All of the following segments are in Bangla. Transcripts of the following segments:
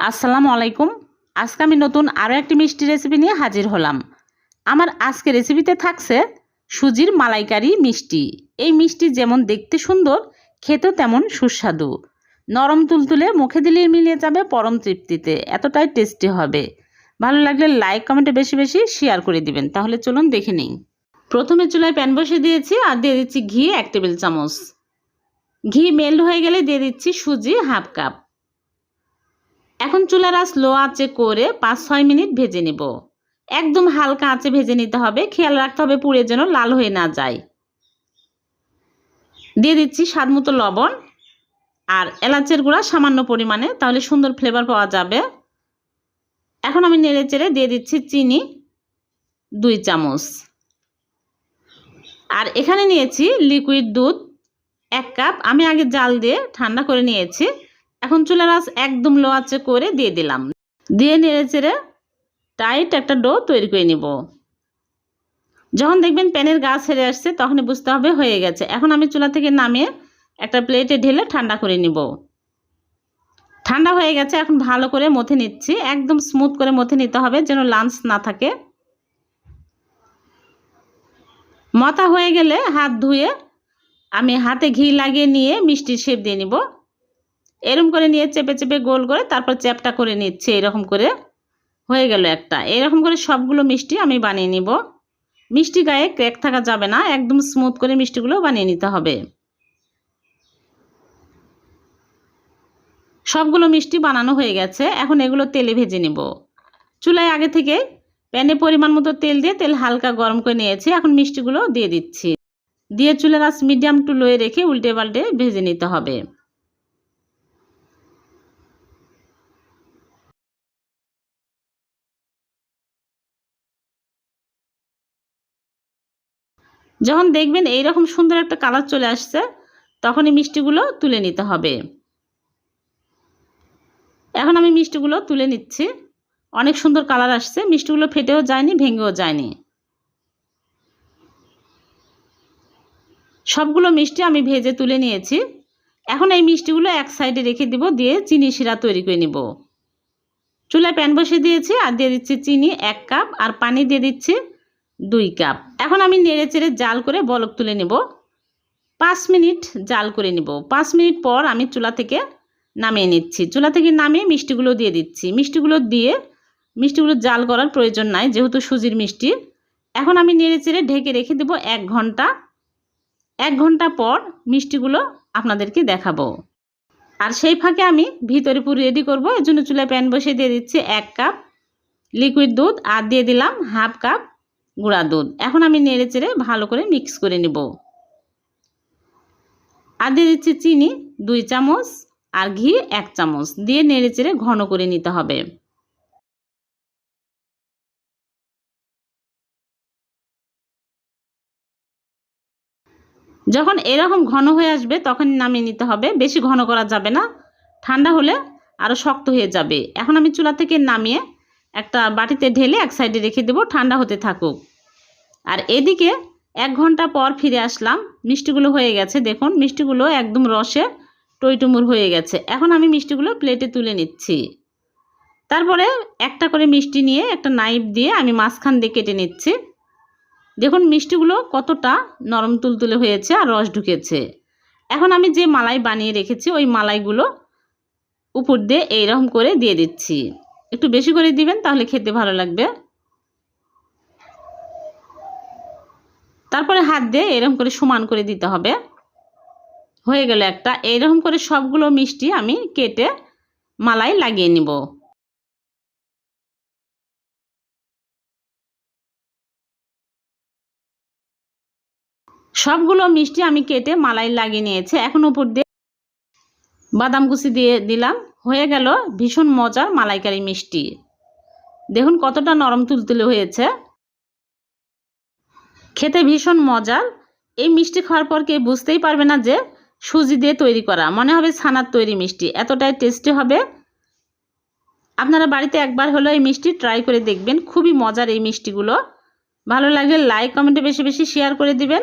আসসালামু আলাইকুম। আজকে আমি নতুন আরও একটি মিষ্টি রেসিপি নিয়ে হাজির হলাম। আমার আজকে রেসিপিতে থাকছে সুজির মালাইকারি মিষ্টি। এই মিষ্টি যেমন দেখতে সুন্দর, খেতেও তেমন সুস্বাদু। নরম তুলতুলে, মুখে দিলে মিলিয়ে যাবে পরম তৃপ্তিতে, এতটাই টেস্টি হবে। ভালো লাগলে লাইক কমেন্টে বেশি বেশি শেয়ার করে দিবেন। তাহলে চলুন দেখে নিই। প্রথমে চুলায় প্যান বসিয়ে দিয়েছি আর দিয়ে দিচ্ছি ঘি 1 টেবিল চামচ। ঘি মেল্ট হয়ে গেলে দিয়ে দিচ্ছি সুজি হাফ কাপ। এখন চুলার আঁচ লো আঁচে করে 5-6 মিনিট ভেজে নেব। একদম হালকা আঁচে ভেজে নিতে হবে, খেয়াল রাখতে হবে পুড়ে যেন লাল হয়ে না যায়। দিয়ে দিচ্ছি স্বাদ মতো লবণ আর এলাচের গুঁড়া সামান্য পরিমাণে, তাহলে সুন্দর ফ্লেভার পাওয়া যাবে। এখন আমি নেড়ে চেড়ে দিয়ে দিচ্ছি চিনি 2 চামচ। আর এখানে নিয়েছি লিকুইড দুধ 1 কাপ। আমি আগে জাল দিয়ে ঠান্ডা করে নিয়েছি। এখন চুলার আঁচ একদম লো আঁচে করে দিয়ে দিলাম। দিয়ে নেড়ে চেড়ে টাইট একটা ডো তৈরি করে নিব। যখন দেখবেন প্যানের গা ছেড়ে আসছে তখনই বুঝতে হবে হয়ে গেছে। এখন আমি চুলা থেকে নামিয়ে একটা প্লেটে ঢেলে ঠান্ডা করে নিব। ঠান্ডা হয়ে গেছে, এখন ভালো করে মথে নিচ্ছি। একদম স্মুথ করে মথে নিতে হবে যেন লাঞ্চ না থাকে। মথা হয়ে গেলে হাত ধুয়ে আমি হাতে ঘি লাগিয়ে নিয়ে মিষ্টির শেপ দিয়ে নিব। এরকম করে নিয়ে চেপে চেপে গোল করে তারপর চ্যাপটা করে নিচ্ছি। এরকম করে হয়ে গেল একটা। এরকম করে সবগুলো মিষ্টি আমি বানিয়ে নিব। মিষ্টি গায়ে ক্র্যাক থাকা যাবে না, একদম স্মুথ করে মিষ্টিগুলো বানিয়ে নিতে হবে। সবগুলো মিষ্টি বানানো হয়ে গেছে, এখন এগুলো তেলে ভেজে নেব। চুলায় আগে থেকে প্যানে পরিমাণ মতো তেল দিয়ে তেল হালকা গরম করে নিয়েছি। এখন মিষ্টিগুলো দিয়ে দিচ্ছি। দিয়ে চুলার আঁচ মিডিয়াম টু লোয়ে রেখে উল্টে পাল্টে ভেজে নিতে হবে। যখন দেখবেন এইরকম সুন্দর একটা কালার চলে আসছে তখনই মিষ্টিগুলো তুলে নিতে হবে। এখন আমি মিষ্টিগুলো তুলে নিচ্ছি। অনেক সুন্দর কালার আসছে, মিষ্টিগুলো ফেটেও যায়নি, ভেঙেও যায়নি। সবগুলো মিষ্টি আমি ভেজে তুলে নিয়েছি। এখন এই মিষ্টিগুলো এক সাইডে রেখে দিব, দিয়ে চিনি শিরা তৈরি করে নিব। চুলায় প্যান বসিয়ে দিয়েছি আর দিয়ে দিচ্ছি চিনি 1 কাপ আর পানি দিয়ে দিচ্ছি 2 কাপ। এখন আমি নেড়ে চেড়ে জাল করে বলক তুলে নেব। 5 মিনিট জাল করে নিব। 5 মিনিট পর আমি চুলা থেকে নামিয়ে নিচ্ছি। চুলা থেকে নামিয়ে মিষ্টিগুলো দিয়ে দিচ্ছি। মিষ্টিগুলো জাল করার প্রয়োজন নাই, যেহেতু সুজির মিষ্টি। এখন আমি নেড়ে চেড়ে ঢেকে রেখে দেব 1 ঘন্টা। 1 ঘন্টা পর মিষ্টিগুলো আপনাদেরকে দেখাবো। আর সেই ফাঁকে আমি ভিতরে পুর রেডি করব। এর জন্য চুলায় প্যান বসিয়ে দিয়ে দিচ্ছি 1 কাপ লিকুইড দুধ আর দিয়ে দিলাম হাফ কাপ গুঁড়া দুধ। এখন আমি নেড়ে চেড়ে ভালো করে মিক্স করে নেব। আর দিয়ে দিচ্ছি চিনি 2 চামচ আর ঘি 1 চামচ দিয়ে নেড়ে চেড়ে ঘন করে নিতে হবে। যখন এরকম ঘন হয়ে আসবে তখন নামিয়ে নিতে হবে। বেশি ঘন করা যাবে না, ঠান্ডা হলে আরও শক্ত হয়ে যাবে। এখন আমি চুলা থেকে নামিয়ে একটা বাটিতে ঢেলে এক সাইডে রেখে দেব, ঠান্ডা হতে থাকুক। আর এদিকে 1 ঘন্টা পর ফিরে আসলাম। মিষ্টিগুলো হয়ে গেছে, দেখুন মিষ্টিগুলো একদম রসে টইটুমুর হয়ে গেছে। এখন আমি মিষ্টিগুলো প্লেটে তুলে নিচ্ছি। তারপরে একটা করে মিষ্টি নিয়ে একটা নাইফ দিয়ে আমি মাঝখান দিয়ে কেটে নিচ্ছি। দেখুন মিষ্টিগুলো কতটা নরম তুলতুলে হয়েছে আর রস ঢুকেছে। এখন আমি যে মালাই বানিয়ে রেখেছি ওই মালাইগুলো উপর দিয়ে এইরকম করে দিয়ে দিচ্ছি। একটু বেশি করে দিবেন, তাহলে খেতে ভালো লাগবে। তারপরে হাত দিয়ে এরকম করে সমান করে দিতে হবে। হয়ে গেল একটা। এইরকম করে সবগুলো মিষ্টি আমি কেটে মালাই লাগিয়ে নিব। সবগুলো মিষ্টি আমি কেটে মালাই লাগিয়ে নিয়েছি। এখন উপর দিয়ে বাদাম কুচি দিয়ে দিলাম। হয়ে গেল ভীষণ মজার মালাইকারি মিষ্টি। দেখুন কতটা নরম তুলতুলে হয়েছে, খেতে ভীষণ মজার। এই মিষ্টি খাওয়ার পর কেউ বুঝতেই পারবে না যে সুজি দিয়ে তৈরি করা, মনে হবে ছানার তৈরি মিষ্টি, এতটাই টেস্টি হবে। আপনারা বাড়িতে একবার হলো এই মিষ্টি ট্রাই করে দেখবেন, খুবই মজার এই মিষ্টিগুলো। ভালো লাগলে লাইক কমেন্টে বেশি বেশি শেয়ার করে দিবেন।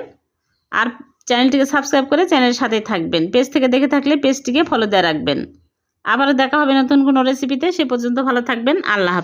আর চ্যানেলটিকে সাবস্ক্রাইব করে চ্যানেলের সাথেই থাকবেন। পেজ থেকে দেখে থাকলে পেজটিকে ফলো দিয়ে রাখবেন। আবারও দেখা হবে নতুন কোনো রেসিপিতে। সে পর্যন্ত ভালো থাকবেন। আল্লাহ হাফেজ।